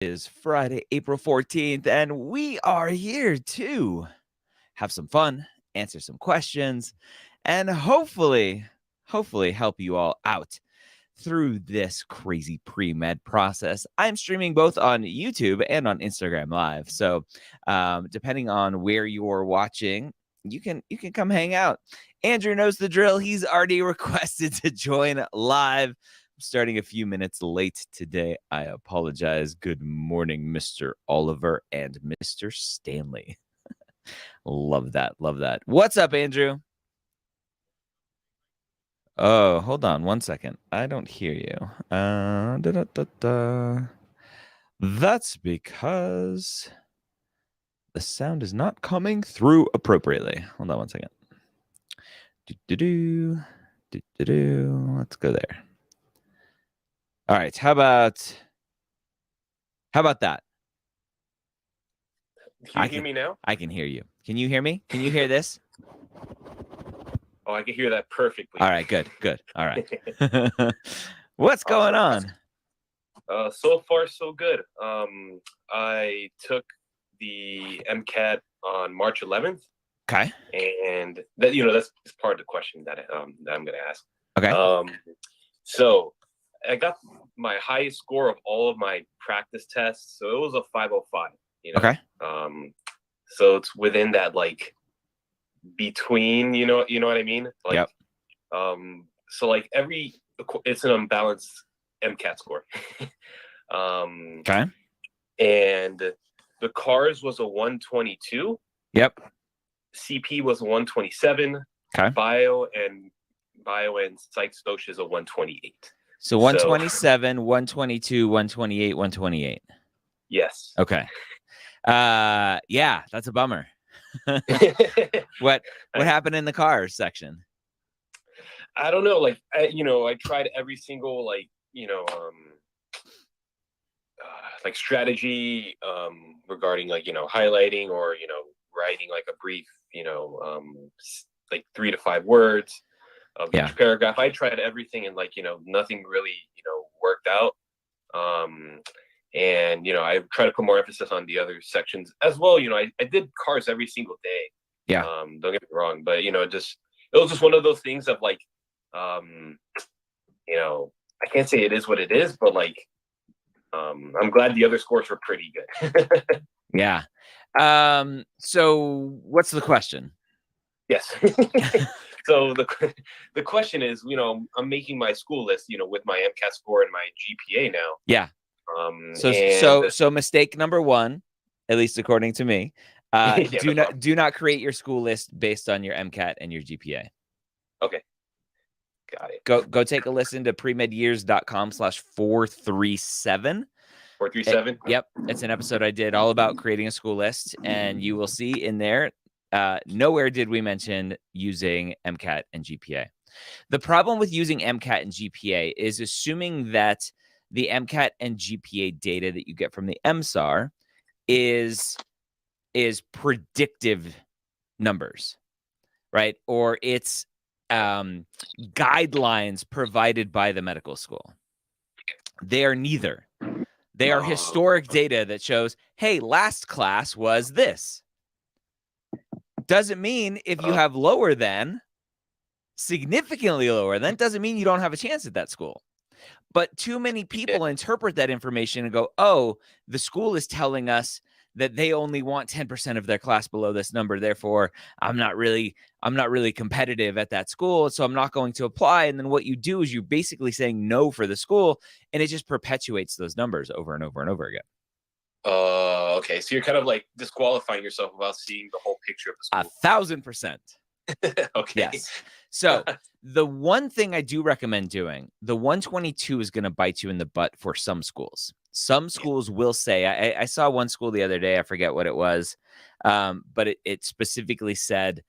Is Friday, April 14th, and we are here to have some fun, answer some questions, and hopefully help you all out through this crazy pre-med process. I'm streaming both on YouTube and on Instagram Live. So depending on where you're watching, you can come hang out. Andrew knows the drill. He's already requested to join live. Starting a few minutes late today. I apologize. Good morning, Mr. Oliver and Mr. Stanley. Love that. Love that. What's up, Andrew? Oh, hold on one second. I don't hear you. That's because the sound is not coming through appropriately. Hold on one second. Let's go there. All right. How about that? Can you hear me now? I can hear you. Can you hear me? Can you hear this? Oh, I can hear that perfectly. All right. Good. All right. What's going on? So far, so good. I took the MCAT on March 11th. Okay. And that's part of the question that I'm going to ask. Okay. So I got my highest score of all of my practice tests. So it was a 505, Okay. So it's within that, like, between, you know what I mean? Like, yep. So like it's an unbalanced MCAT score. Okay. And the CARS was a 122. Yep. CP was a 127. Okay. Bio and psych social is a 128. So 127, 122, 128, 128. Yes. Okay. Yeah, that's a bummer. What happened in the CARS section? I don't know. Like, I tried every single, like strategy regarding, like, highlighting or, writing like a brief, like 3 to 5 words of each paragraph. I tried everything and, like, nothing really, worked out. And, I try to put more emphasis on the other sections as well. I did CARS every single day. Yeah. Don't get me wrong, but, it was just one of those things of, like, I can't say it is what it is, but, like, I'm glad the other scores were pretty good. Yeah. So what's the question? Yes. So the question is, I'm making my school list, with my MCAT score and my GPA now. Yeah. So mistake number one, at least according to me, do not create your school list based on your MCAT and your GPA. Okay. Got it. Go take a listen to premedyears.com/437. 437? Yep. It's an episode I did all about creating a school list. And you will see in there, nowhere did we mention using MCAT and GPA. The problem with using MCAT and GPA is assuming that the MCAT and GPA data that you get from the MSAR is predictive numbers, right? Or it's guidelines provided by the medical school. They are neither. They are historic data that shows, hey, last class was this. Doesn't mean if you have lower than, significantly lower than, doesn't mean you don't have a chance at that school. But too many people interpret that information and go, oh, the school is telling us that they only want 10% of their class below this number. Therefore, I'm not really competitive at that school, so I'm not going to apply. And then what you do is you're basically saying no for the school, and it just perpetuates those numbers over and over and over again. Okay. So you're kind of like disqualifying yourself without seeing the whole picture of the school. 1,000%. Okay. Yes. So the one thing I do recommend doing, the 122 is going to bite you in the butt for some schools. Some schools will say, I saw one school the other day, I forget what it was, but it specifically said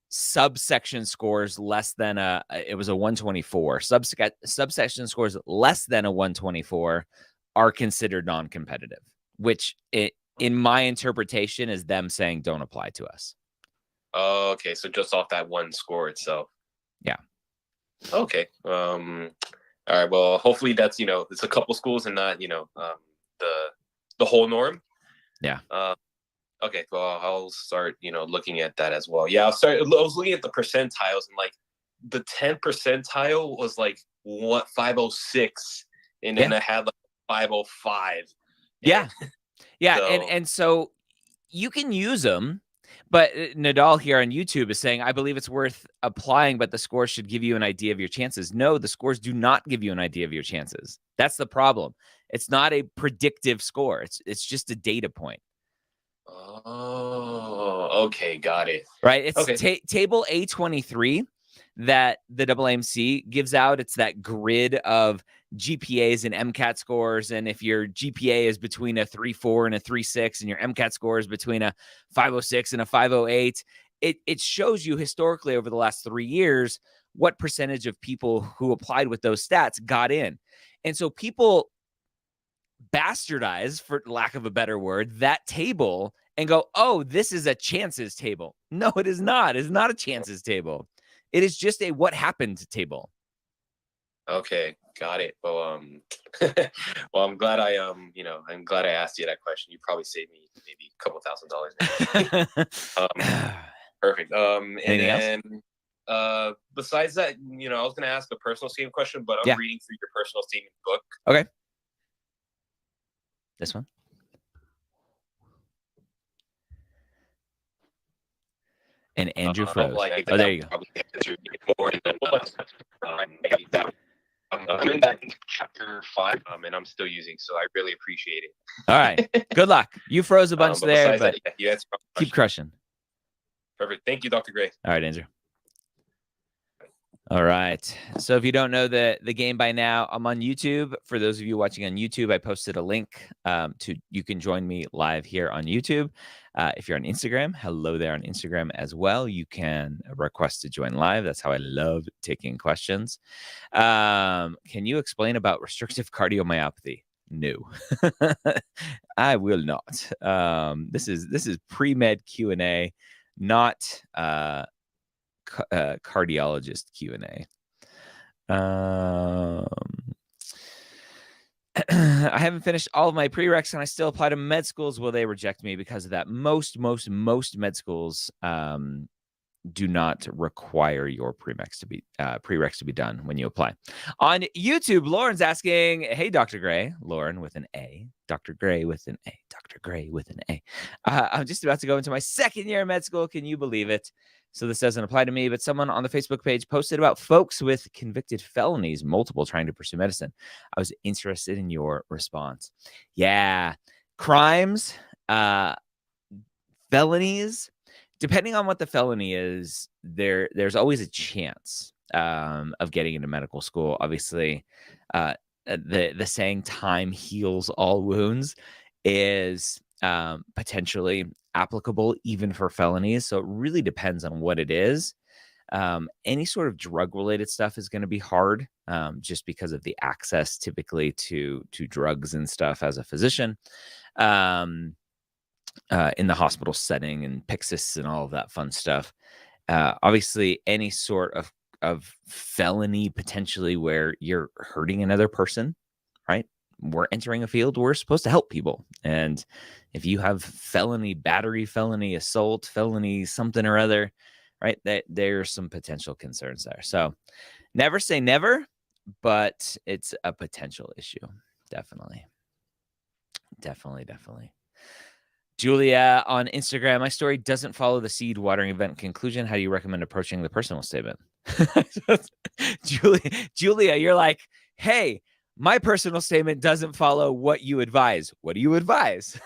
subsection scores less than it was a 124. Subsection scores less than a 124 are considered non-competitive, which in my interpretation is them saying don't apply to us. Oh, okay. So just off that one score itself. Yeah. Okay. All right. Well, hopefully that's, it's a couple schools and not, the the whole norm. Yeah. Okay, well, I'll start, looking at that as well. Yeah, I was looking at the percentiles, and like the 10th percentile was like 506, and then I had like 505. Yeah. Yeah. So, and so you can use them, but Nadal here on YouTube is saying, I believe it's worth applying, but the scores should give you an idea of your chances. No, the scores do not give you an idea of your chances. That's the problem. It's not a predictive score. It's just a data point. Oh, okay, got it. Right. It's okay. Table A23 that the AAMC gives out. It's that grid of GPAs and MCAT scores. And if your GPA is between a 3.4 and a 3.6, and your MCAT score is between a 5.06 and a 5.08, it shows you historically over the last 3 years what percentage of people who applied with those stats got in. And so people bastardize, for lack of a better word, that table and go, oh, this is a chances table. No, it is not. It's not a chances table. It is just a what happened table. Okay, got it. Well, well, I'm glad I'm glad I asked you that question. You probably saved me maybe a couple $1,000s. Perfect. Anything else? Besides that, I was gonna ask a personal statement question, but I'm reading through your personal statement book. Okay. This one. And Andrew froze. Oh, there you go. I'm in that chapter 5, and I'm still using, so I really appreciate it. All right. Good luck. You froze a bunch there, but keep crushing. Perfect. Thank you, Dr. Gray. All right, Andrew. All right. So if you don't know the game by now, I'm on YouTube. For those of you watching on YouTube, I posted a link you can join me live here on YouTube. If you're on Instagram, hello there on Instagram as well. You can request to join live. That's how I love taking questions. Can you explain about restrictive cardiomyopathy? No, I will not. This is pre-med Q&A, not cardiologist Q&A. I haven't finished all of my prereqs and I still apply to med schools. Will they reject me because of that? Most med schools do not require your prereqs to be done when you apply. On YouTube, Lauren's asking, hey, Dr. Gray, Lauren with an A, Dr. Gray with an A, Dr. Gray with an A. I'm just about to go into my second year of med school. Can you believe it? So this doesn't apply to me, but someone on the Facebook page posted about folks with convicted felonies, multiple, trying to pursue medicine. I was interested in your response. Yeah, crimes, felonies, depending on what the felony is, there's always a chance of getting into medical school. Obviously, the saying "time heals all wounds" is potentially applicable even for felonies. So it really depends on what it is. Any sort of drug-related stuff is going to be hard, just because of the access typically to drugs and stuff as a physician. In the hospital setting and Pyxis and all of that fun stuff. Obviously, any sort of felony potentially where you're hurting another person, right? We're entering a field, we're supposed to help people. And if you have felony battery, felony assault, felony something or other, right, there's some potential concerns there. So never say never, but it's a potential issue. Definitely. Julia on Instagram, my story doesn't follow the seed watering event conclusion. How do you recommend approaching the personal statement? Julia, you're like, hey, my personal statement doesn't follow what you advise. What do you advise?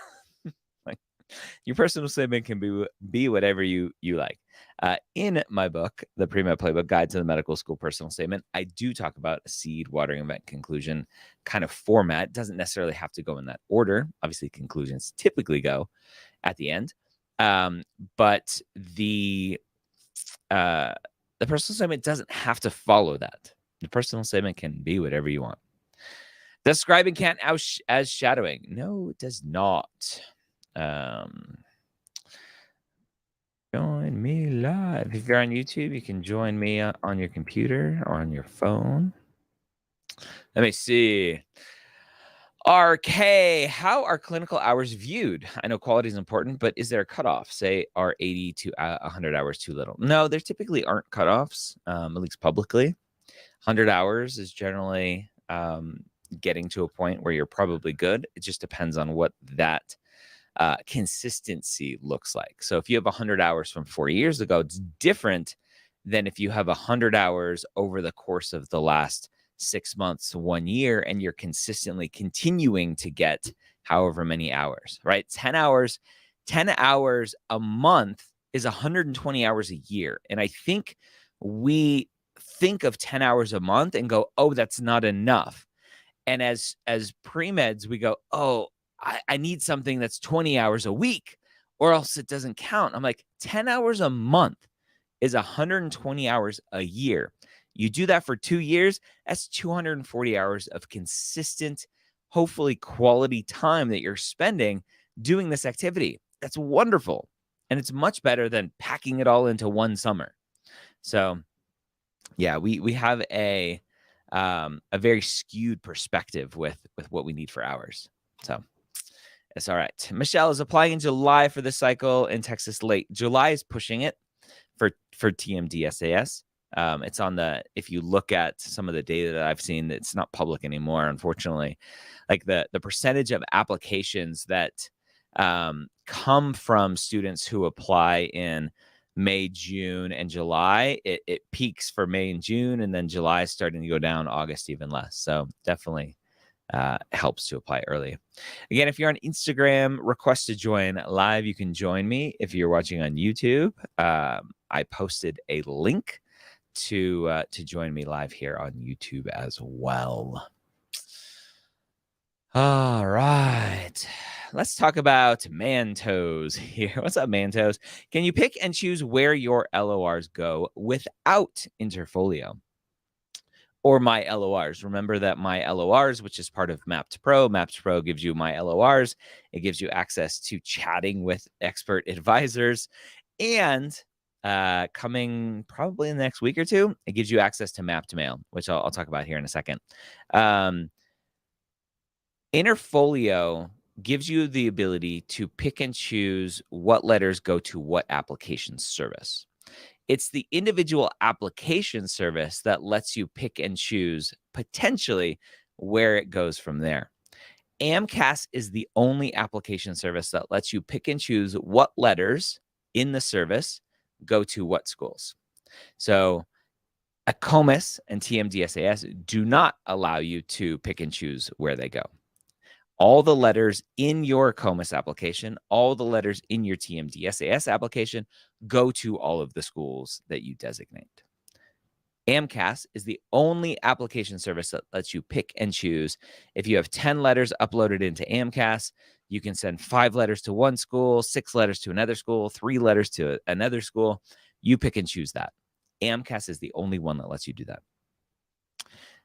Like, your personal statement can be whatever you like. In my book, The Pre-Med Playbook Guide to the Medical School Personal Statement, I do talk about a seed watering event conclusion kind of format. It doesn't necessarily have to go in that order. Obviously, conclusions typically go at the end. But the personal statement doesn't have to follow that. The personal statement can be whatever you want. Does scribing count as shadowing? No, it does not. Join me live. If you're on YouTube, you can join me on your computer or on your phone. Let me see. RK, how are clinical hours viewed? I know quality is important, but is there a cutoff? Say, are 80 to 100 hours too little? No, there typically aren't cutoffs, at least publicly. 100 hours is generally getting to a point where you're probably good. It just depends on what that consistency looks like. So if you have 100 hours from 4 years ago, it's different than if you have 100 hours over the course of the last 6 months to 1 year, and you're consistently continuing to get however many hours, right? 10 hours a month is 120 hours a year. And I think we think of 10 hours a month and go, oh, that's not enough. And as pre-meds, we go, oh, I need something that's 20 hours a week or else it doesn't count. I'm like, 10 hours a month is 120 hours a year. You do that for 2 years, that's 240 hours of consistent, hopefully quality time that you're spending doing this activity. That's wonderful. And it's much better than packing it all into one summer. So yeah, we have a very skewed perspective with what we need for hours. So it's all right. Michelle is applying in July for this cycle in Texas late. July is pushing it for TMD SAS. It's on the, if you look at some of the data that I've seen, it's not public anymore, unfortunately. Like the percentage of applications that come from students who apply in May, June, and July, it peaks for May and June, and then July is starting to go down, August even less. So definitely helps to apply early. Again, if you're on Instagram, request to join live. You can join me. If you're watching on YouTube, I posted a link to join me live here on YouTube as well. All right. Let's talk about Mantos here. What's up, Mantos? Can you pick and choose where your LORs go without Interfolio? Or My LORs. Remember that My LORs, which is part of Mapped Pro. Mapped Pro gives you My LORs. It gives you access to chatting with expert advisors. And coming probably in the next week or two, it gives you access to Mapped Mail, which I'll talk about here in a second. Interfolio gives you the ability to pick and choose what letters go to what application service. It's the individual application service that lets you pick and choose potentially where it goes from there. AMCAS is the only application service that lets you pick and choose what letters in the service go to what schools. So ACOMAS and TMDSAS do not allow you to pick and choose where they go. All the letters in your ACOMAS application, all the letters in your TMDSAS application go to all of the schools that you designate. AMCAS is the only application service that lets you pick and choose. If you have 10 letters uploaded into AMCAS, you can send 5 letters to one school, 6 letters to another school, 3 letters to another school. You pick and choose that. AMCAS is the only one that lets you do that.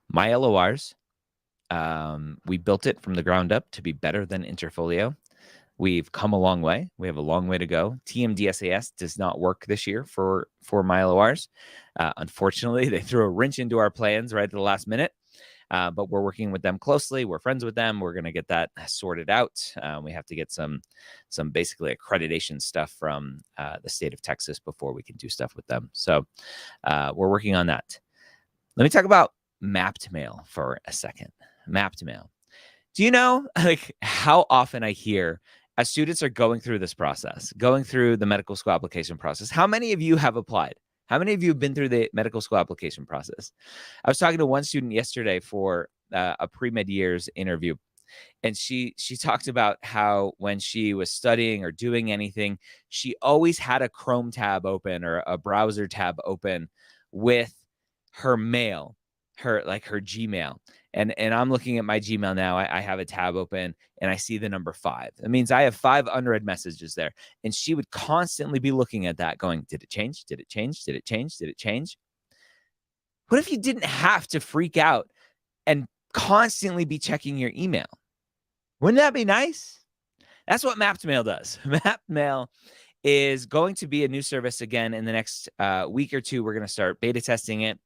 My LORs, we built it from the ground up to be better than Interfolio. We've come a long way. We have a long way to go. TMDSAS does not work this year for My LORs. Unfortunately, they threw a wrench into our plans right at the last minute. But we're working with them closely. We're friends with them. We're going to get that sorted out. We have to get some basically accreditation stuff from the state of Texas before we can do stuff with them. So we're working on that. Let me talk about Mapped Mail for a second. Mapped Mail. Do you know like how often I hear as students are going through this process, going through the medical school application process, how many of you have applied? How many of you have been through the medical school application process? I was talking to one student yesterday for a pre-med years interview, and she talked about how when she was studying or doing anything, she always had a Chrome tab open or a browser tab open with her mail, her Gmail. And I'm looking at my Gmail now. I have a tab open and I see the number 5. That means I have 5 unread messages there. And she would constantly be looking at that going, did it change? Did it change? Did it change? Did it change? What if you didn't have to freak out and constantly be checking your email? Wouldn't that be nice? That's what Mapped Mail does. Mapped Mail is going to be a new service again in the next week or two. We're going to start beta testing it.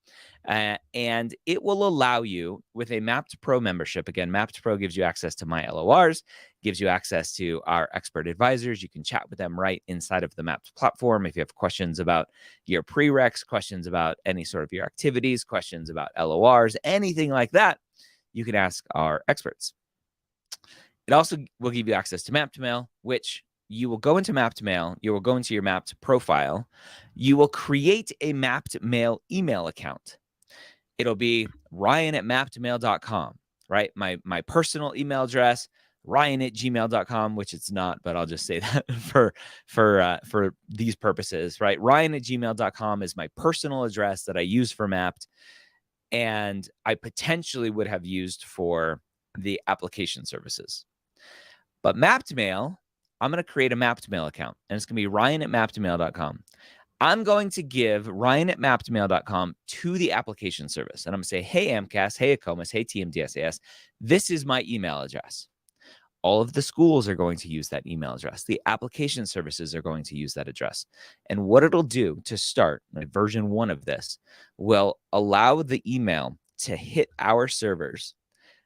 And it will allow you with a Mapped Pro membership. Again, Mapped Pro gives you access to my LORs, gives you access to our expert advisors. You can chat with them right inside of the Mapped platform. If you have questions about your prereqs, questions about any sort of your activities, questions about LORs, anything like that, you can ask our experts. It also will give you access to Mapped Mail, which you will go into Mapped Mail. You will go into your Mapped profile. You will create a Mapped Mail email account. It'll be ryan@mappedmail.com, right? My personal email address, ryan@gmail.com, which it's not, but I'll just say that for these purposes, right? ryan@gmail.com is my personal address that I use for Mapped, and I potentially would have used for the application services. But Mapped Mail, I'm going to create a Mapped Mail account, and it's going to be ryan@mappedmail.com. I'm going to give ryan@mappedmail.com to the application service. And I'm going to say, hey, AMCAS, hey, ACOMAS, hey, TMDSAS, this is my email address. All of the schools are going to use that email address. The application services are going to use that address. And what it'll do to start, version 1 of this, will allow the email to hit our servers.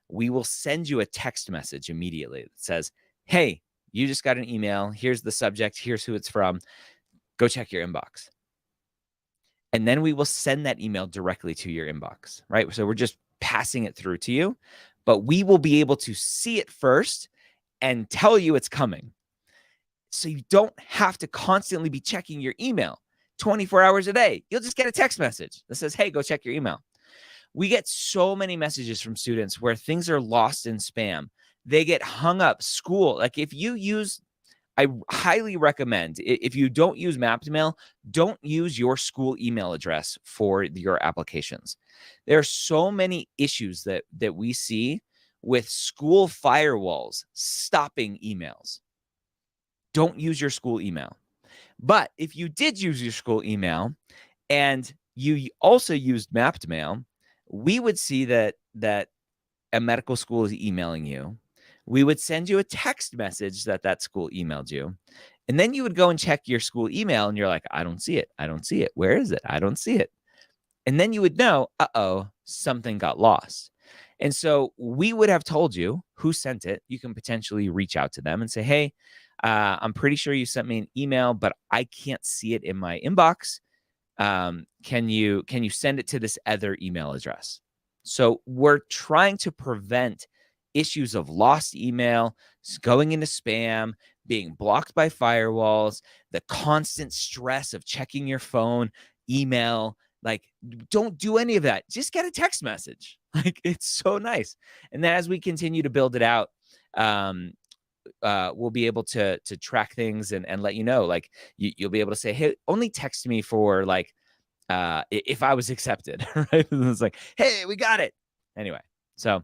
We will send you a text message immediately that says, hey, you just got an email. Here's the subject. Here's who it's from. Go check your inbox. And then we will send that email directly to your inbox, right? So we're just passing it through to you, but we will be able to see it first and tell you it's coming. So you don't have to constantly be checking your email 24 hours a day. You'll just get a text message that says, hey, go check your email. We get so many messages from students where things are lost in spam. They get hung up. School, like if you use, I highly recommend, if you don't use Mapped Mail, don't use your school email address for your applications. There are so many issues that we see with school firewalls stopping emails. Don't use your school email. But if you did use your school email and you also used Mapped Mail, we would see that a medical school is emailing you. We would send you a text message that school emailed you. And then you would go and check your school email and you're like, I don't see it. I don't see it. Where is it? I don't see it. And then you would know, uh-oh, something got lost. And so we would have told you who sent it. You can potentially reach out to them and say, hey, I'm pretty sure you sent me an email, but I can't see it in my inbox. Can you send it to this other email address? So we're trying to prevent issues of lost email, going into spam, being blocked by firewalls, the constant stress of checking your phone, email. Like, don't do any of that. Just get a text message. Like, it's so nice. And then as we continue to build it out, we'll be able to track things and let you know. Like, you'll be able to say, hey, only text me for like, if I was accepted, right? And it's like, hey, we got it. Anyway, so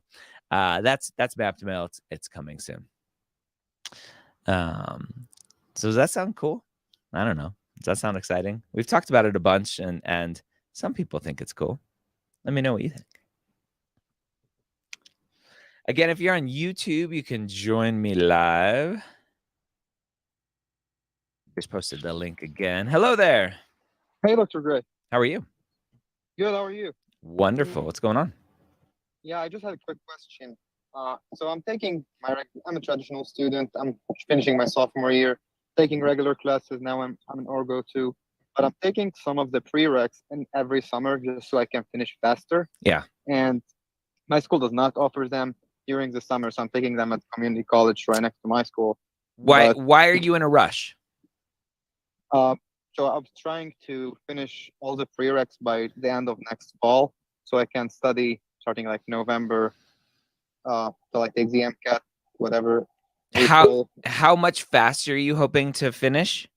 that's Mapped Mail. It's coming soon. So does that sound cool? I don't know. Does that sound exciting? We've talked about it a bunch, and some people think it's cool. Let me know what you think. Again, if you're on YouTube, you can join me live. Just posted the link again. Hello there. Hey, Dr. Gray. How are you? Good, how are you? Wonderful. What's going on? Yeah, I just had a quick question. So I'm a traditional student. I'm finishing my sophomore year, taking regular classes. Now I'm in Orgo too, but I'm taking some of the prereqs in every summer just so I can finish faster. Yeah. And my school does not offer them during the summer, so I'm taking them at community college right next to my school. Why are you in a rush? So I was trying to finish all the prereqs by the end of next fall, so I can study starting like November. So like take the MCAT, whatever. How much faster are you hoping to finish?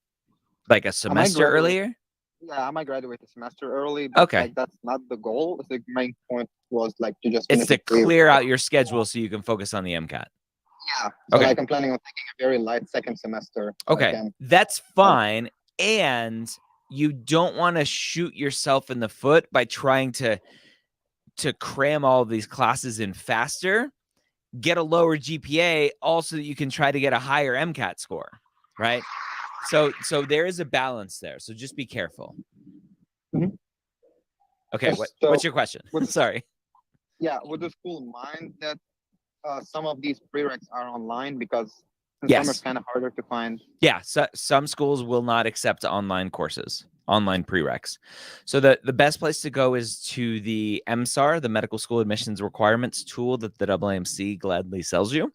Like a semester earlier? Yeah, I might graduate a semester early. But okay. Like, that's not the goal. The main point was like to just. It's to clear out your schedule so you can focus on the MCAT. Yeah. So okay. Like I'm planning on taking a very light second semester. So okay. That's fine. And you don't want to shoot yourself in the foot by trying to cram all of these classes in faster, get a lower GPA, also that you can try to get a higher MCAT score, right? So there is a balance there. So just be careful. Mhm. Okay. So What's your question? Sorry. Yeah, would the school mind that some of these prereqs are online, because some are Yes. kind of harder to find? Yeah. So some schools will not accept online courses, online prereqs. So the best place to go is to the MSAR, the Medical School Admissions Requirements tool that the AAMC gladly sells you.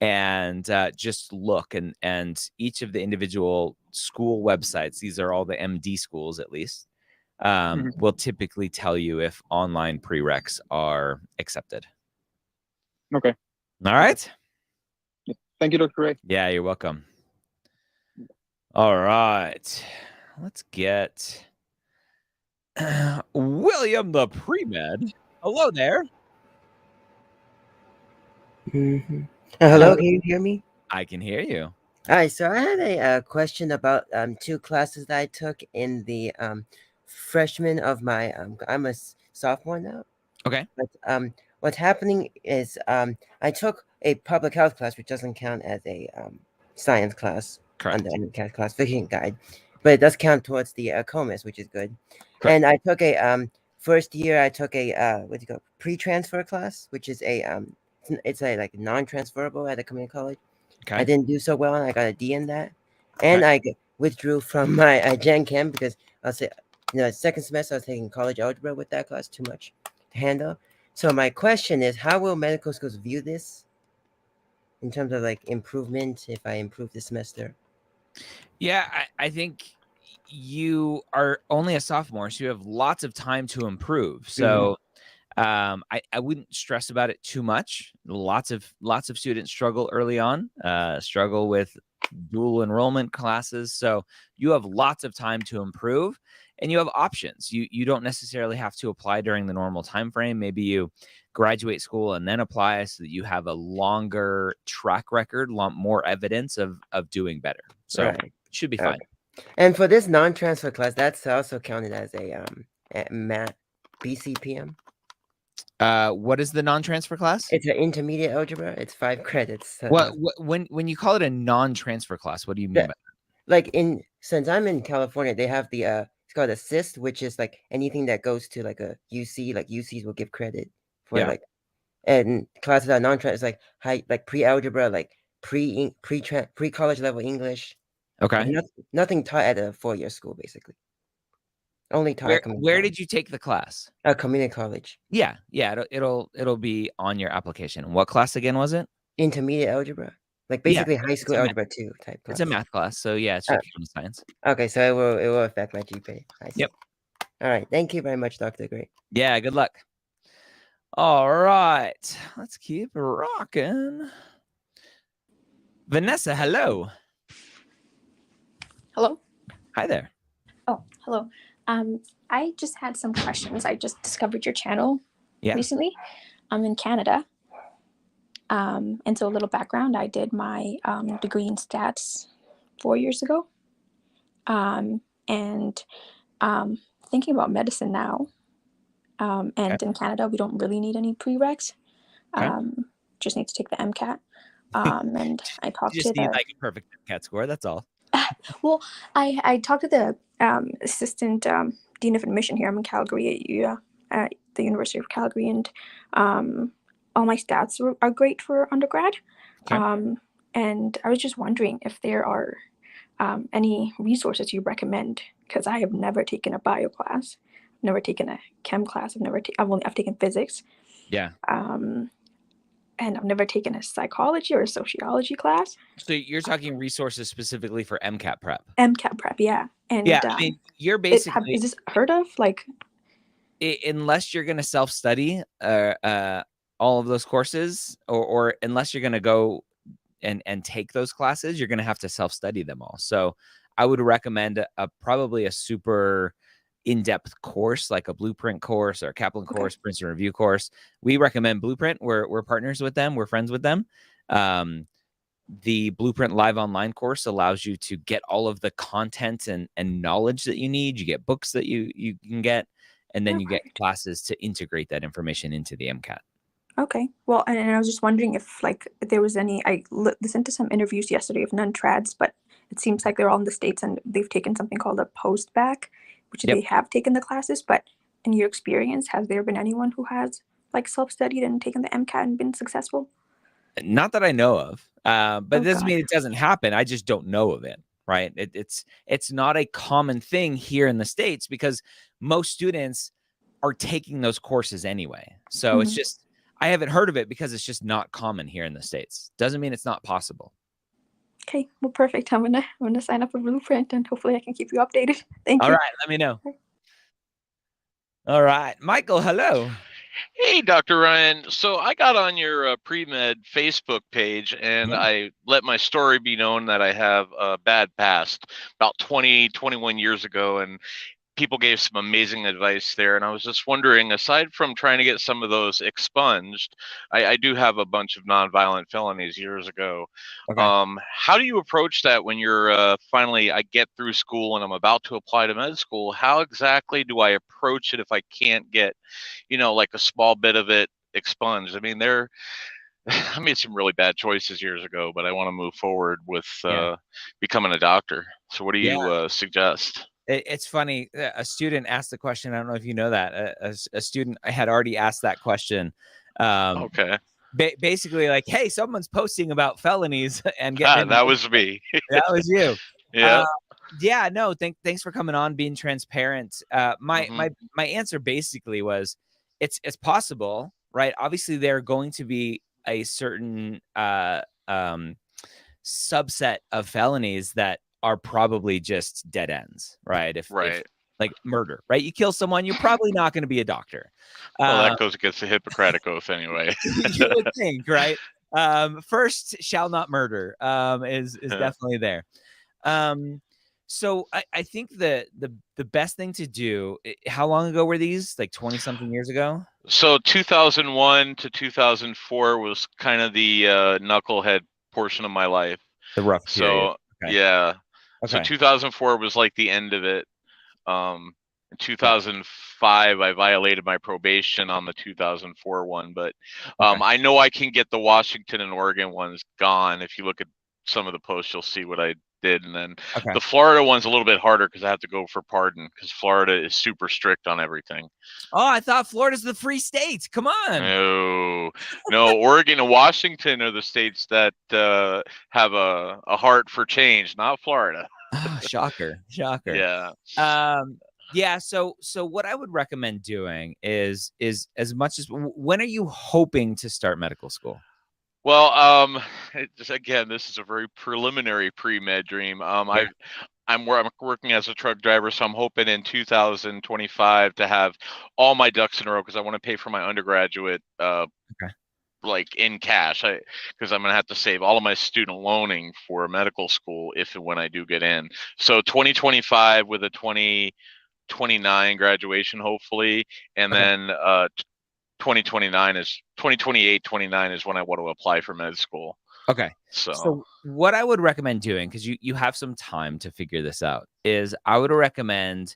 And just look, and each of the individual school websites, these are all the MD schools at least, will typically tell you if online prereqs are accepted. Okay. All right. Thank you, Dr. Ray. Yeah, you're welcome. All right. Let's get William the pre-med. Hello there. Hello, can you hear me? I can hear you. All right, so I had a question about two classes that I took in the freshman of my I'm a sophomore now. Okay. But what's happening is I took a public health class, which doesn't count as a science class. Correct. Under MCAT classification guide, but it does count towards the COMIS, which is good. Correct. And I took a first year I took a pre-transfer class, which is a it's a like non-transferable at a community college. Okay. I didn't do so well, and I got a D in that, and I withdrew from my Gen Chem because I'll say, second semester I was taking college algebra with that class, too much to handle. So my question is, how will medical schools view this in terms of like improvement if I improve this semester? Yeah, I think you are only a sophomore, so you have lots of time to improve. So I wouldn't stress about it too much. Lots of students struggle early on, struggle with dual enrollment classes. So you have lots of time to improve, and you have options. You don't necessarily have to apply during the normal time frame. Maybe you graduate school and then apply so that you have a longer track record, more evidence of doing better. So it should be fine. And for this non-transfer class, that's also counted as a math BCPM. What is the non-transfer class? It's an intermediate algebra. It's 5 credits. When you call it a non-transfer class, what do you mean by that? Like since I'm in California, they have the it's called assist, which is like anything that goes to like a UC, like UCs will give credit for like, and classes that are non-transfer, like pre-algebra, like pre-college level English. Okay. Like nothing taught at a 4-year school, basically. Only taught. Where did you take the class? Community college. Yeah. It'll be on your application. What class again was it? Intermediate algebra, like basically high school algebra 2 type class. It's a math class, so yeah, it's just science. Okay, so it will affect my GPA. I see. Yep. All right. Thank you very much, Dr. Gray. Yeah. Good luck. All right. Let's keep rocking. Vanessa, hello. Hello. Hi there. Oh, hello. I just had some questions. I just discovered your channel recently. I'm in Canada. And so a little background, I did my degree in stats 4 years ago. And thinking about medicine now. And in Canada, we don't really need any prereqs. Just need to take the MCAT. And I talked to need like a perfect MCAT score. That's all. Well, I talked to the assistant dean of admission here. I'm in Calgary at the University of Calgary, and all my stats are great for undergrad. And I was just wondering if there are any resources you recommend, because I have never taken a bio class, never taken a chem class. I've taken physics. Yeah. And I've never taken a psychology or a sociology class. So you're talking resources specifically for MCAT prep? MCAT prep, yeah. And yeah, I mean, you're basically... Is this heard of? Like, unless you're going to self-study all of those courses, or unless you're going to go and take those classes, you're going to have to self-study them all. So I would recommend probably a super in-depth course, like a Blueprint course or a Kaplan course, Princeton Review course. We recommend Blueprint. We're partners with them. We're friends with them. The Blueprint Live Online course allows you to get all of the content and knowledge that you need. You get books that you can get, and then you get classes to integrate that information into the MCAT. Okay. Well, and I was just wondering if like there was any, I listened to some interviews yesterday of non-trads, but it seems like they're all in the States and they've taken something called a post-bac, which Yep. they have taken the classes. But in your experience, has there been anyone who has like self-studied and taken the MCAT and been successful? Not that I know of, but Oh, it doesn't God. mean it doesn't happen. I just don't know of it, right? It's not a common thing here in the States because most students are taking those courses anyway. So it's just, I haven't heard of it because it's just not common here in the States. Doesn't mean it's not possible. Okay, well, perfect. I'm gonna sign up for Blueprint and hopefully I can keep you updated. Thank All you. right, let me know. All right, Michael, hello. Hey, Dr. Ryan. So I got on your pre-med Facebook page and Yeah. I let my story be known that I have a bad past about 21 years ago. And people gave some amazing advice there. And I was just wondering, aside from trying to get some of those expunged, I do have a bunch of nonviolent felonies years ago. Okay. How do you approach that when you're finally, I get through school and I'm about to apply to med school? How exactly do I approach it if I can't get, like a small bit of it expunged? I mean, I made some really bad choices years ago, but I want to move forward with becoming a doctor. So what do you suggest? It's funny. A student asked the question. I don't know if you know that a student had already asked that question. Okay. Basically, like, hey, someone's posting about felonies and getting. That was me. That was you. Yeah. Yeah. No. Thanks for coming on, being transparent. My answer basically was, it's possible, right? Obviously, there are going to be a certain subset of felonies that are probably just dead ends, right? If like murder, right? You kill someone, you're probably not going to be a doctor. Well, that goes against the Hippocratic Oath anyway. You would think, right? First shall not murder is definitely there. So I think the best thing to do, how long ago were these? Like 20 something years ago? So 2001 to 2004 was kind of the knucklehead portion of my life. The rough period. So yeah. Okay. So 2004 was like the end of it. In 2005, I violated my probation on the 2004 one, but I know I can get the Washington and Oregon ones gone. If you look at some of the posts, you'll see what I did. And then the Florida one's a little bit harder because I have to go for pardon because Florida is super strict on everything. Oh, I thought Florida's the free state. Come on. No, Oregon and Washington are the states that have a heart for change, not Florida. Oh, shocker. Yeah. Yeah. So what I would recommend doing is as much as, when are you hoping to start medical school? Well, again, this is a very preliminary pre-med dream. I'm working as a truck driver, so I'm hoping in 2025 to have all my ducks in a row because I want to pay for my undergraduate like in cash, because I'm gonna have to save all of my student loaning for medical school if and when I do get in. So 2025 with a 2029 graduation, hopefully, and then 2029 is 29 is when I want to apply for med school. Okay. So what I would recommend doing, because you have some time to figure this out, is I would recommend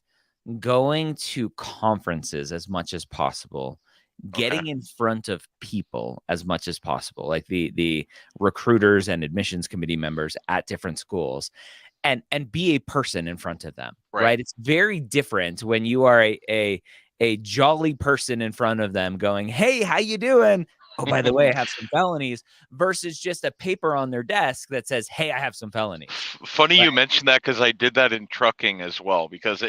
going to conferences as much as possible, getting in front of people as much as possible, like the recruiters and admissions committee members at different schools, and be a person in front of them, right? It's very different when you are a jolly person in front of them going, hey, how you doing? Oh, by the way, I have some felonies, versus just a paper on their desk that says, hey, I have some felonies. Funny you mentioned that, because I did that in trucking as well, because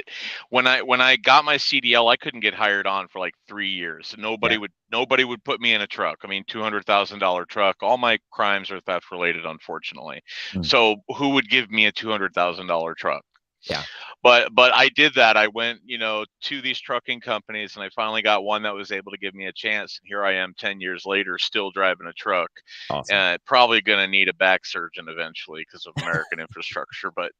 when I got my CDL, I couldn't get hired on for like 3 years. Nobody would put me in a truck. I mean, $200,000 truck. All my crimes are theft related, unfortunately. So who would give me a $200,000 truck? Yeah. But I did that. I went, to these trucking companies, and I finally got one that was able to give me a chance. And here I am 10 years later, still driving a truck. Awesome. And probably going to need a back surgeon eventually because of American infrastructure. But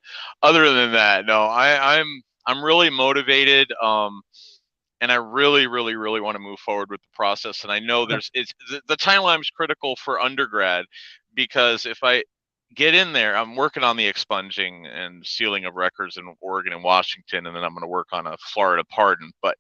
other than that, no, I'm really motivated. And I really, really, really want to move forward with the process. And I know the timeline is critical for undergrad, because if I get in there, I'm working on the expunging and sealing of records in Oregon and Washington, and then I'm going to work on a Florida pardon. But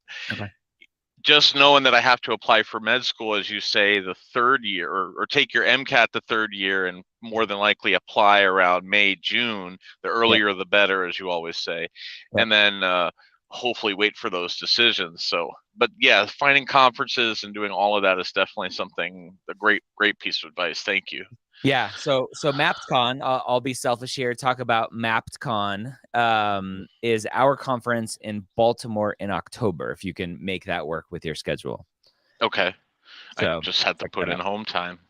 just knowing that I have to apply for med school, as you say, the third year, or take your MCAT the third year and more than likely apply around May, June. The earlier the better, as you always say. And then hopefully wait for those decisions. So, but yeah, finding conferences and doing all of that is definitely a great piece of advice. Thank you. Yeah. So MappedCon, I'll be selfish here. Talk about MappedCon is our conference in Baltimore in October. If you can make that work with your schedule. Okay. So I just have to put in home time.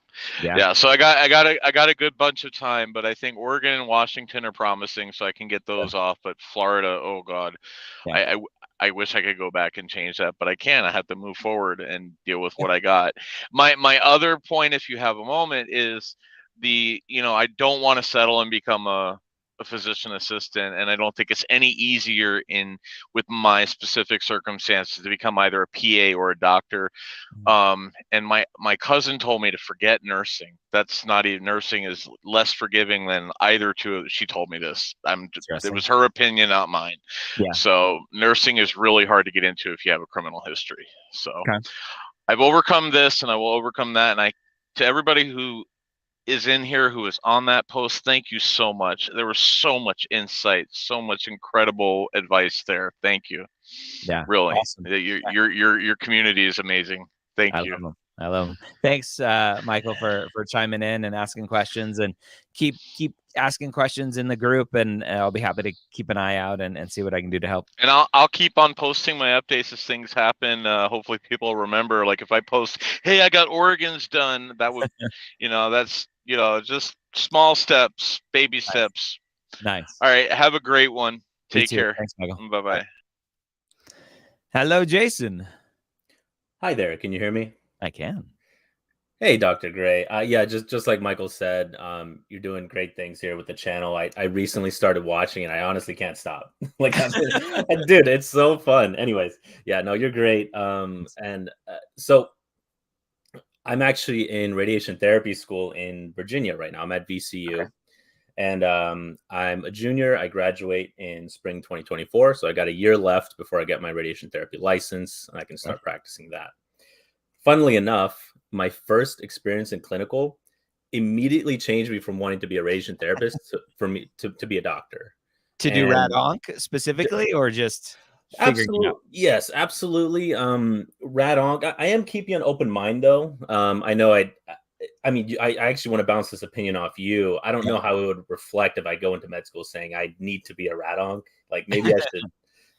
Yeah. So I got a good bunch of time, but I think Oregon and Washington are promising, so I can get those off. But Florida, oh God, I wish I could go back and change that, but I can't. I have to move forward and deal with what I got. My other point, if you have a moment, is I don't want to settle and become a physician assistant, and I don't think it's any easier with my specific circumstances to become either a PA or a doctor. And my cousin told me to forget nursing. That's not even, nursing is less forgiving than either two. She told me this. It was her opinion, not mine. Yeah. So nursing is really hard to get into if you have a criminal history. So I've overcome this, and I will overcome that. And to everybody who is in here, who is on that post, thank you so much. There was so much insight, so much incredible advice there. Thank you. Yeah, really awesome. Your community is amazing. Thank you. I love them. Thanks, Michael, for chiming in and asking questions, and keep asking questions in the group, and I'll be happy to keep an eye out and see what I can do to help. And I'll keep on posting my updates as things happen. Hopefully people remember, like if I post, hey, I got Oregon's done, that would, that's, just small steps, baby steps. Nice. All right. Have a great one. Take care. Thanks, Michael. Bye-bye. Hello, Jason. Hi there. Can you hear me? I can. Hey, Dr. Gray. Yeah, just like Michael said, you're doing great things here with the channel. I recently started watching, and I honestly can't stop. Dude, it's so fun. Anyways, yeah, no, you're great. So I'm actually in radiation therapy school in Virginia right now. I'm at VCU, and I'm a junior. I graduate in spring 2024, so I got a year left before I get my radiation therapy license, and I can start practicing that. Funnily enough, my first experience in clinical immediately changed me from wanting to be a radiation therapist to be a doctor. Do rad-onc specifically, or just figuring out? Yes, absolutely. Rad-onc. I am keeping an open mind, though. I know I actually want to bounce this opinion off you. I don't know how it would reflect if I go into med school saying I need to be a rad-onc. Like maybe I should,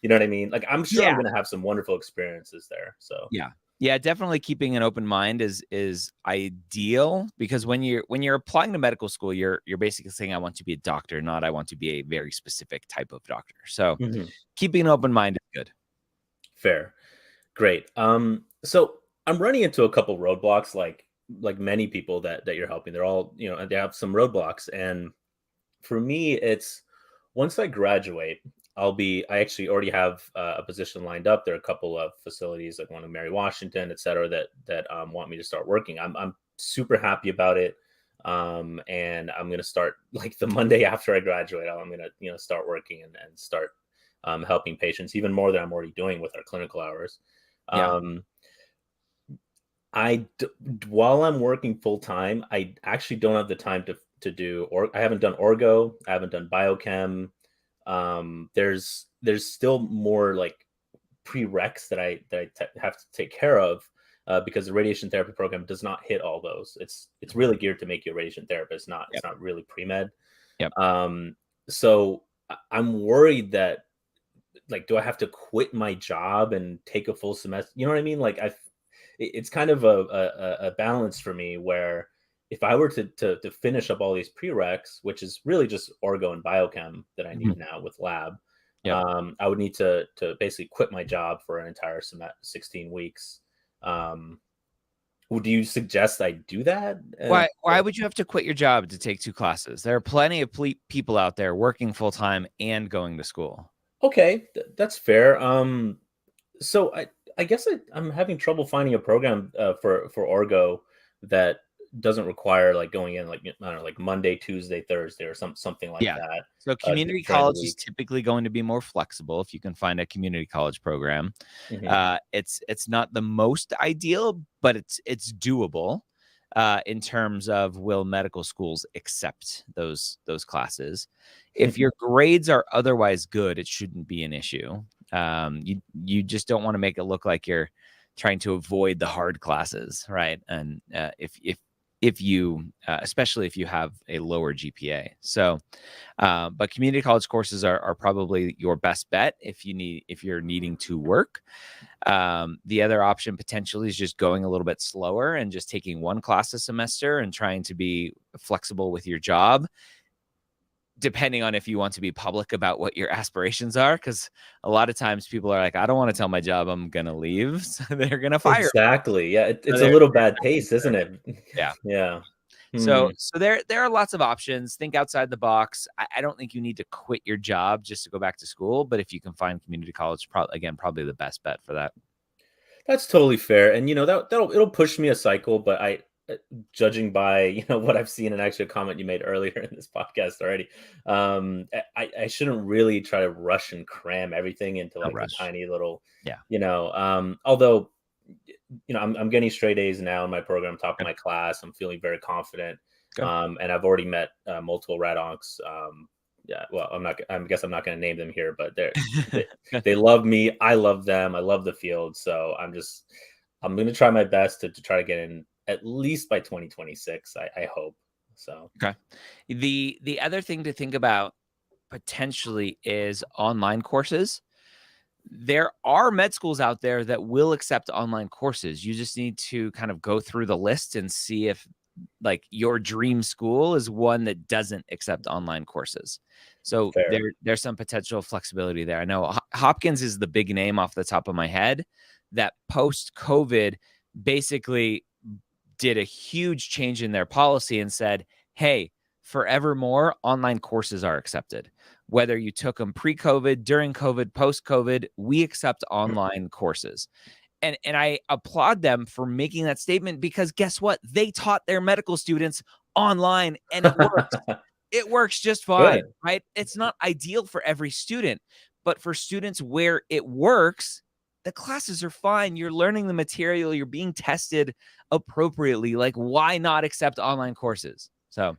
you know what I mean? Like I'm sure I'm going to have some wonderful experiences there. So yeah, definitely keeping an open mind is ideal, because when you're applying to medical school, you're basically saying I want to be a doctor, not I want to be a very specific type of doctor. So keeping an open mind is good. Fair. Great. So I'm running into a couple roadblocks, like many people that you're helping. They're all, they have some roadblocks. And for me, it's once I graduate, I actually already have a position lined up. There are a couple of facilities like one in Mary Washington, et cetera, that want me to start working. I'm super happy about it. And I'm going to start like the Monday after I graduate. I'm going to, start working and start helping patients even more than I'm already doing with our clinical hours. While I'm working full time, I actually don't have the time to do, I haven't done orgo. I haven't done biochem. There's still more like prereqs that I have to take care of because the radiation therapy program does not hit all those. It's really geared to make you a radiation therapist. It's not really pre-med. So I'm worried that do I have to quit my job and take a full semester? You know what I mean? It's kind of a balance for me where if I were to finish up all these prereqs, which is really just orgo and biochem that I need now with lab, I would need to basically quit my job for an entire 16 weeks. Would you suggest I do that? Why would you have to quit your job to take 2 classes? There are plenty of people out there working full time and going to school. Okay, that's fair. So I guess I'm having trouble finding a program for orgo that doesn't require going in I don't know, Monday, Tuesday, Thursday, or something like that. So community college is typically going to be more flexible if you can find a community college program. It's not the most ideal, but it's doable. in terms of will medical schools accept those classes. If your grades are otherwise good, it shouldn't be an issue. You just don't want to make it look like you're trying to avoid the hard classes, right? And if you, especially if you have a lower GPA. So, but community college courses are probably your best bet if you're needing to work. The other option potentially is just going a little bit slower and just taking one class a semester and trying to be flexible with your job, depending on if you want to be public about what your aspirations are. Because a lot of times people are like, I don't want to tell my job I'm going to leave. So they're going to fire. Exactly. Yeah. It's a little bad pace, isn't it? Yeah. Yeah. So there are lots of options. Think outside the box. I don't think you need to quit your job just to go back to school. But if you can find community college, probably the best bet for that. That's totally fair. And, it'll push me a cycle, but judging by, what I've seen, and actually a comment you made earlier in this podcast already, I shouldn't really try to rush and cram everything into like a tiny little, although, I'm getting straight A's now in my program, top of my class. I'm feeling very confident. And I've already met multiple rad oncs. Well, I guess I'm not going to name them here, but they love me. I love them. I love the field. So I'm going to try my best to try to get in at least by 2026. I hope so. Okay. The other thing to think about potentially is online courses. There are med schools out there that will accept online courses. You just need to kind of go through the list and see if like your dream school is one that doesn't accept online courses. So there's some potential flexibility there. I know Hopkins is the big name off the top of my head that post-COVID basically did a huge change in their policy and said, hey, forevermore, online courses are accepted. Whether you took them pre-COVID, during COVID, post-COVID, we accept online courses. And I applaud them for making that statement because guess what? They taught their medical students online and it works. It works just fine, right? It's not ideal for every student, but for students where it works, the classes are fine. You're learning the material. You're being tested appropriately. Like, why not accept online courses? So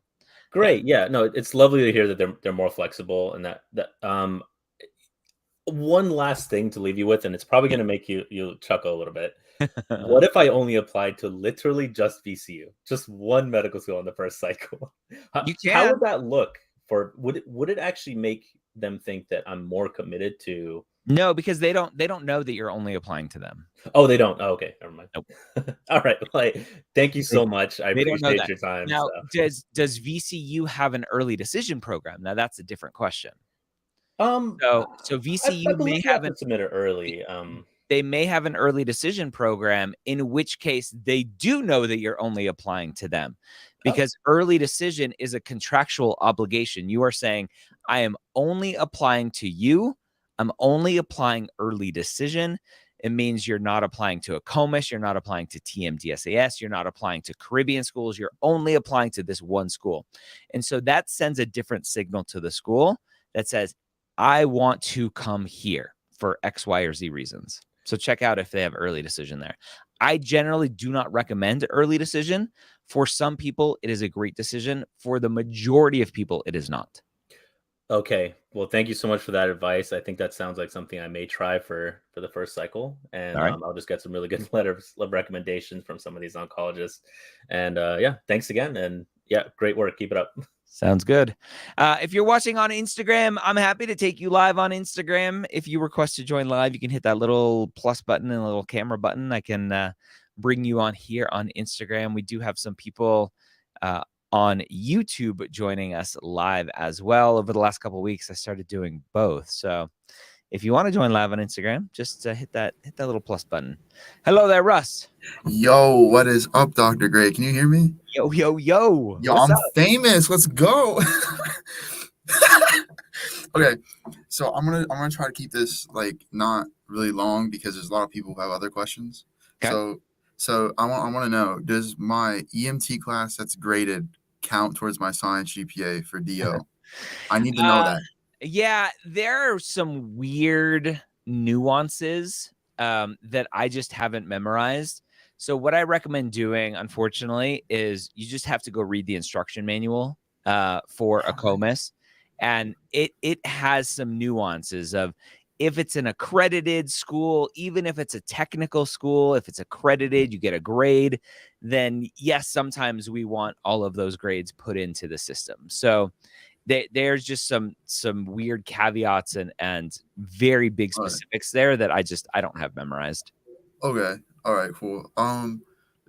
great. Yeah, no, it's lovely to hear that they're more flexible and that one last thing to leave you with, and it's probably going to make you chuckle a little bit. What if I only applied to literally just VCU, just one medical school in the first cycle? You can. How would that look? Would it actually make them think that I'm more committed to? No, because they don't know that you're only applying to them. Oh, they don't. Oh, okay, never mind. Nope. All right. Well, thank you so much. I appreciate your time. Now, does VCU have an early decision program? Now, that's a different question. So VCU may have submit it early. They may have an early decision program, in which case they do know that you're only applying to them, because early decision is a contractual obligation. You are saying, I am only applying to you. I'm only applying early decision. It means you're not applying to a COMIS. You're not applying to TMDSAS. You're not applying to Caribbean schools. You're only applying to this one school. And so that sends a different signal to the school that says, I want to come here for X, Y, or Z reasons. So check out if they have early decision there. I generally do not recommend early decision. For some people, it is a great decision. For the majority of people, it is not. Okay. Well, thank you so much for that advice. I think that sounds like something I may try for the first cycle. And I'll just get some really good letters of recommendations from some of these oncologists. And thanks again. And great work. Keep it up. Sounds good. If you're watching on Instagram, I'm happy to take you live on Instagram. If you request to join live, you can hit that little plus button and a little camera button. I can bring you on here on Instagram. We do have some people on YouTube joining us live as well. Over the last couple of weeks, I started doing both. So if you want to join live on Instagram, just hit that little plus button. Hello there, Russ. Yo, what is up, Dr. Gray? Can you hear me? Yo. Yo, I'm famous. Let's go. Okay, so I'm gonna try to keep this like not really long because there's a lot of people who have other questions. Okay. So I want to know, does my EMT class that's graded count towards my science GPA for DO? I need to know that. Yeah, there are some weird nuances that I just haven't memorized. So what I recommend doing, unfortunately, is you just have to go read the instruction manual for a COMIS, and it has some nuances of if it's an accredited school, even if it's a technical school, if it's accredited, you get a grade, then yes, sometimes we want all of those grades put into the system. So there's just some weird caveats and very big specifics there that I don't have memorized. Okay. All right, cool.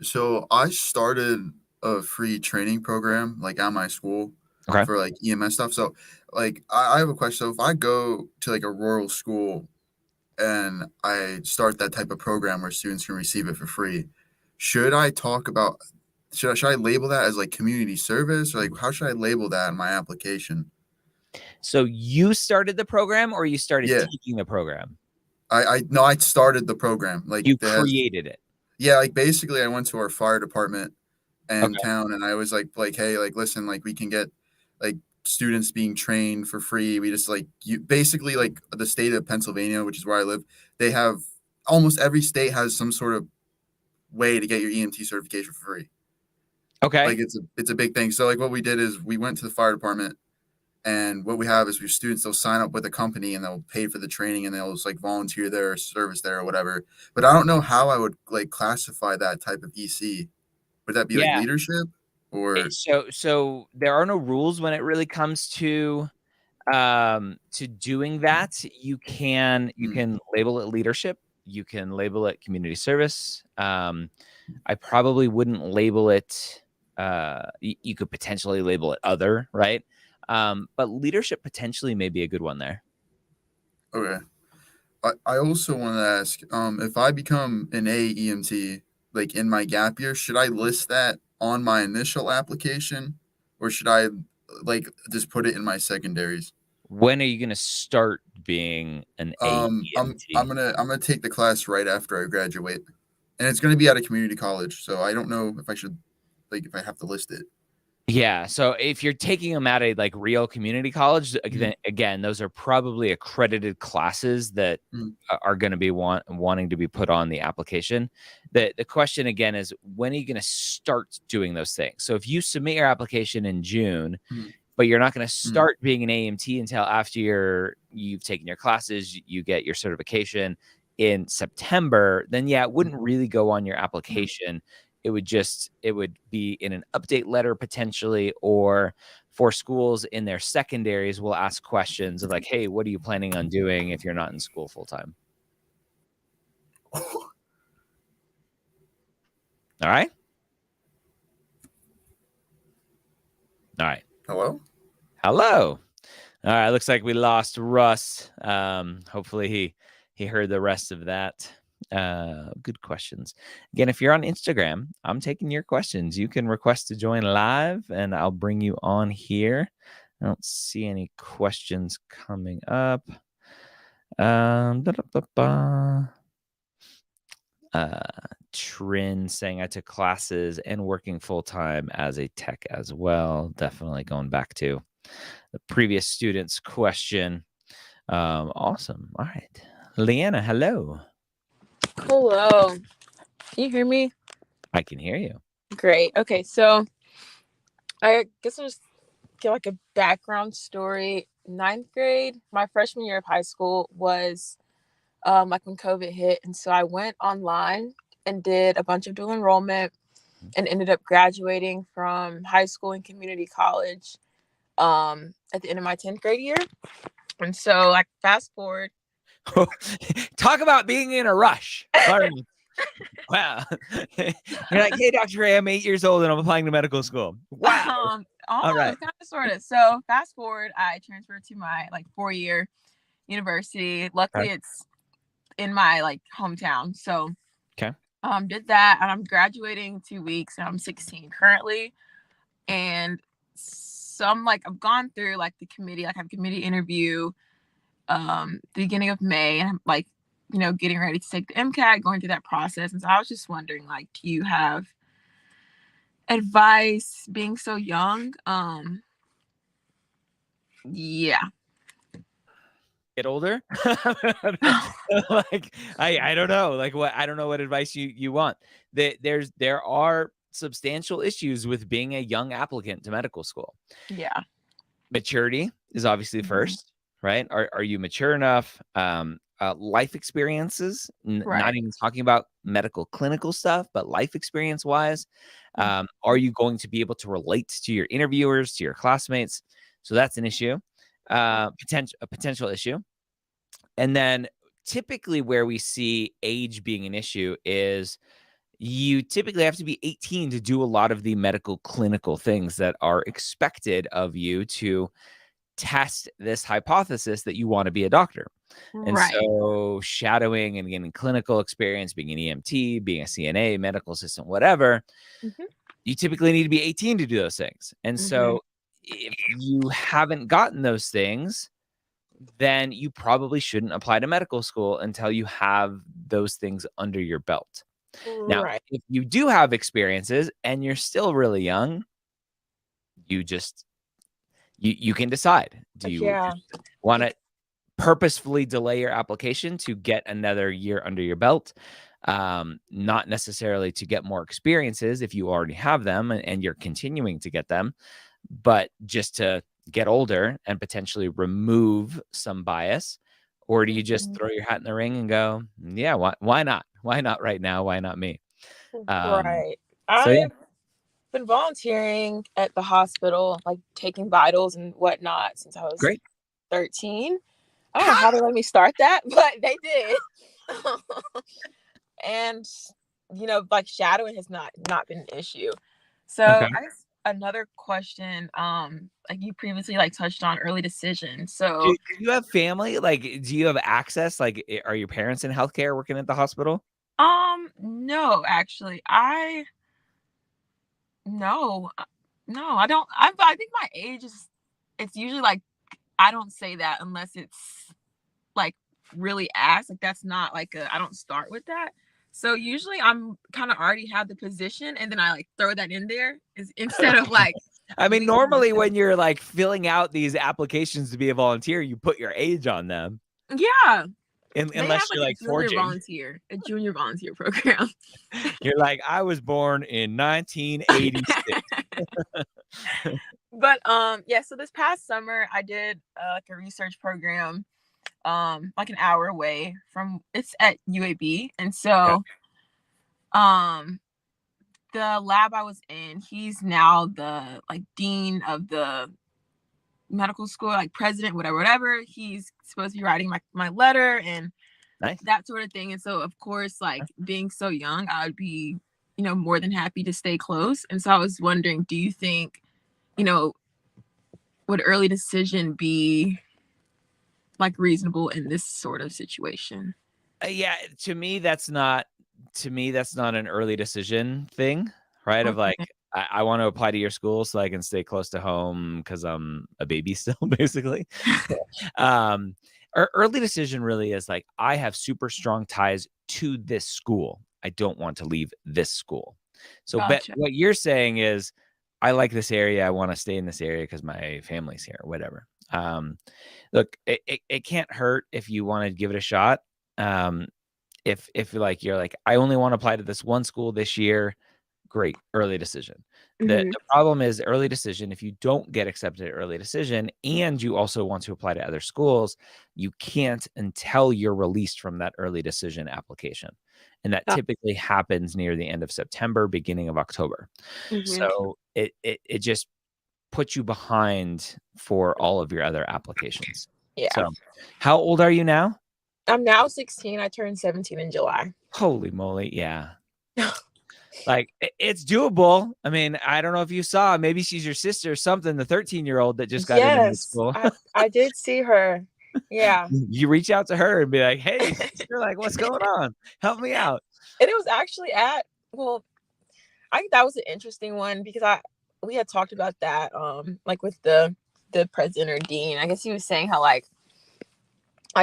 So I started a free training program like at my school for like EMS stuff. So like I have a question. So if I go to like a rural school and I start that type of program where students can receive it for free, should I talk about should I label that as like community service, or like how should I label that in my application? So you started the program, or you started Yeah. taking the program? No, I started the program. Like you created it. Yeah, like basically I went to our fire department in town and I was like, hey, like listen, like we can get like students being trained for free. We just like you basically like the state of Pennsylvania, which is where I live, they have almost every state has some sort of way to get your EMT certification for free. Okay. Like it's a big thing. So like what we did is we went to the fire department, and what we have is your students, they'll sign up with a company and they'll pay for the training and they'll just like volunteer their service there or whatever. But I don't know how I would like classify that type of EC. Would that be like leadership or? So there are no rules when it really comes to doing that. You can label it leadership. You can label it community service. I probably wouldn't label it. You could potentially label it other, right? But leadership potentially may be a good one there. Okay. I also want to ask, if I become an AEMT, like in my gap year, should I list that on my initial application, or should I like just put it in my secondaries? When are you going to start being an AEMT? I'm gonna take the class right after I graduate, and it's gonna be at a community college. So I don't know if I should, like, if I have to list it. Yeah. So if you're taking them at a like real community college, then again, those are probably accredited classes that are going to be wanting to be put on the application. The question again is, when are you going to start doing those things? So if you submit your application in June, but you're not going to start being an AMT until after you've taken your classes, you get your certification in September, then yeah, it wouldn't really go on your application. It would be in an update letter potentially, or for schools in their secondaries will ask questions of like, hey, what are you planning on doing if you're not in school full time? All right. All right. Hello? All right. Looks like we lost Russ. Hopefully he heard the rest of that. Good questions. Again, if you're on Instagram, I'm taking your questions. You can request to join live and I'll bring you on here. I don't see any questions coming up. Trin saying I took classes and working full-time as a tech as well. Definitely going back to the previous student's question. Awesome. All right. Leanna, hello. Hello. Can you hear me? I can hear you. Great. Okay, so I guess I'll just give like a background story. 9th grade, my freshman year of high school was like when COVID hit. And so I went online and did a bunch of dual enrollment and ended up graduating from high school and community college at the end of my 10th grade year. And so like fast forward. Talk about being in a rush. Wow. You're like, hey, Dr. Ray, I'm 8 years old and I'm applying to medical school. Wow. All right. Kind of, sort of. So fast forward, I transferred to my like 4-year university. Luckily, it's in my like hometown. So did that, and I'm graduating 2 weeks, and I'm 16 currently. And so I'm like, I've gone through like the committee, like I have a committee interview the beginning of May, and I'm like, you know, getting ready to take the MCAT, going through that process. And so I was just wondering, like, do you have advice being so young? Yeah. get older. Like I don't know, like I don't know what advice you want. There are substantial issues with being a young applicant to medical school. Yeah. Maturity is obviously first, right? Are you mature enough? Life experiences, not even talking about medical clinical stuff, but life experience wise. Are you going to be able to relate to your interviewers, to your classmates? So that's an issue, a potential issue. And then typically where we see age being an issue is you typically have to be 18 to do a lot of the medical clinical things that are expected of you to test this hypothesis that you want to be a doctor. And so shadowing and getting clinical experience, being an EMT, being a CNA, medical assistant, whatever, you typically need to be 18 to do those things. And so if you haven't gotten those things, then you probably shouldn't apply to medical school until you have those things under your belt. Now, if you do have experiences and you're still really young, you just you can decide. Do you want to purposefully delay your application to get another year under your belt? Not necessarily to get more experiences if you already have them and you're continuing to get them, but just to get older and potentially remove some bias? Or do you just throw your hat in the ring and go, yeah, why not? Why not right now? Why not me? I've been volunteering at the hospital, like taking vitals and whatnot since I was 13. I don't know how they let me start that, but they did. And, like shadowing has not been an issue. So I guess another question, like you previously like touched on early decision. So do you have family? Like, do you have access? Like, are your parents in healthcare working at the hospital? No, actually, no, I don't. I think my age is, it's usually like, I don't say that unless it's like really asked. Like that's not like I don't start with that. So usually I'm kind of already have the position and then I like throw that in there instead of like. I mean, normally when you're like filling out these applications to be a volunteer, you put your age on them. Yeah. Unless you're like forging. A junior volunteer program. You're like, I was born in 1986. But so this past summer I did like a research program like an hour away from, it's at UAB, and so the lab I was in, he's now the like dean of the medical school, like president, whatever. He's supposed to be writing my letter and that sort of thing. And so of course, like being so young, I would be, more than happy to stay close. And so I was wondering, do you think, would early decision be like reasonable in this sort of situation? Yeah, to me that's not an early decision thing, right? Of like, I want to apply to your school so I can stay close to home because I'm a baby still, basically. Early decision really is like, I have super strong ties to this school. I don't want to leave this school. So what you're saying is, I like this area. I want to stay in this area because my family's here, whatever. Look, it can't hurt if you want to give it a shot. If like you're like, I only want to apply to this one school this year, great, early decision. The problem is early decision. If you don't get accepted at early decision and you also want to apply to other schools, you can't until you're released from that early decision application. And that typically happens near the end of September, beginning of October. So it just puts you behind for all of your other applications. Yeah. So how old are you now? I'm now 16. I turned 17 in July. Holy moly. Yeah. Like it's doable. I mean, I don't know if you saw, maybe she's your sister or something, the 13-year-old that just got into school. I did see her. Yeah. You reach out to her and be like, hey, sister, like, what's going on? Help me out. And it was actually I think that was an interesting one because we had talked about that, like with the president or dean. I guess he was saying how like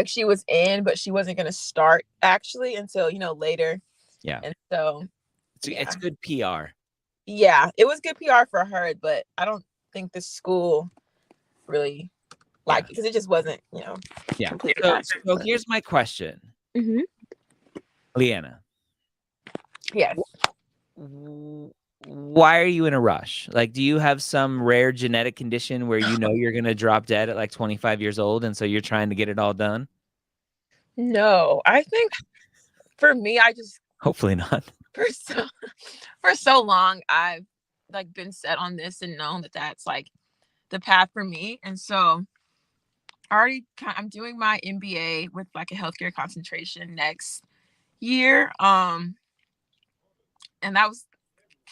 she was in, but she wasn't going to start actually until, later. Yeah. And so it's good PR. Yeah, it was good PR for her, but I don't think the school really like because it just wasn't, completely accurate. So here's my question. Mm-hmm. Leanna. Yes. Why are you in a rush? Like, do you have some rare genetic condition where you're going to drop dead at like 25 years old, and so you're trying to get it all done? No, I think for me, hopefully not. For so long, I've like been set on this and known that that's like the path for me, and so I'm doing my MBA with like a healthcare concentration next year, and that was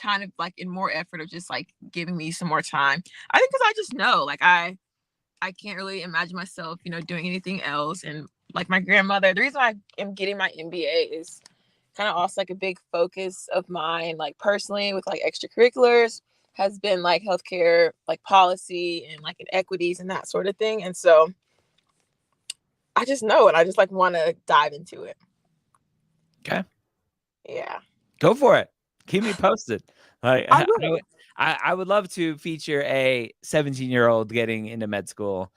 kind of like in more effort of just like giving me some more time. I think because I just know like I can't really imagine myself, doing anything else. And like my grandmother, the reason I am getting my MBA is kind of also like a big focus of mine, like personally with like extracurriculars has been like healthcare, like policy and like inequities and that sort of thing. And so I just know, and I just like want to dive into it. Okay. Yeah. Go for it. Keep me posted. Like, I would love to feature a 17-year-old getting into med school,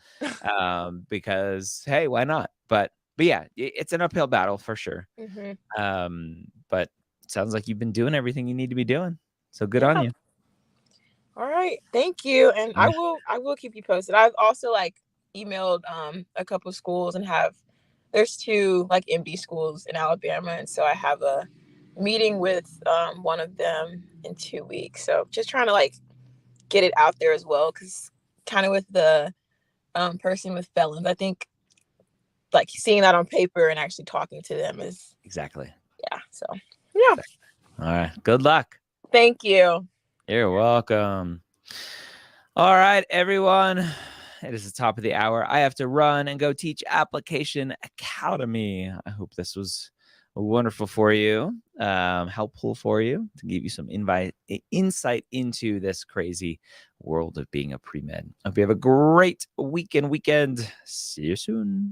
because hey, why not? But yeah, it's an uphill battle for sure. Mm-hmm. But it sounds like you've been doing everything you need to be doing. So good on you. All right, thank you, and I will keep you posted. I've also like emailed a couple schools and there's 2 like MD schools in Alabama, and so I have a meeting with one of them in 2 weeks. So just trying to like get it out there as well, because kind of with the person with felons, I think like seeing that on paper and actually talking to them is exactly. Yeah. So yeah. All right. Good luck. Thank you. You're welcome. All right, everyone. It is the top of the hour. I have to run and go teach Application Academy. I hope this was wonderful for you, helpful for you, to give you some insight into this crazy world of being a pre-med. Hope you have a great weekend. See you soon.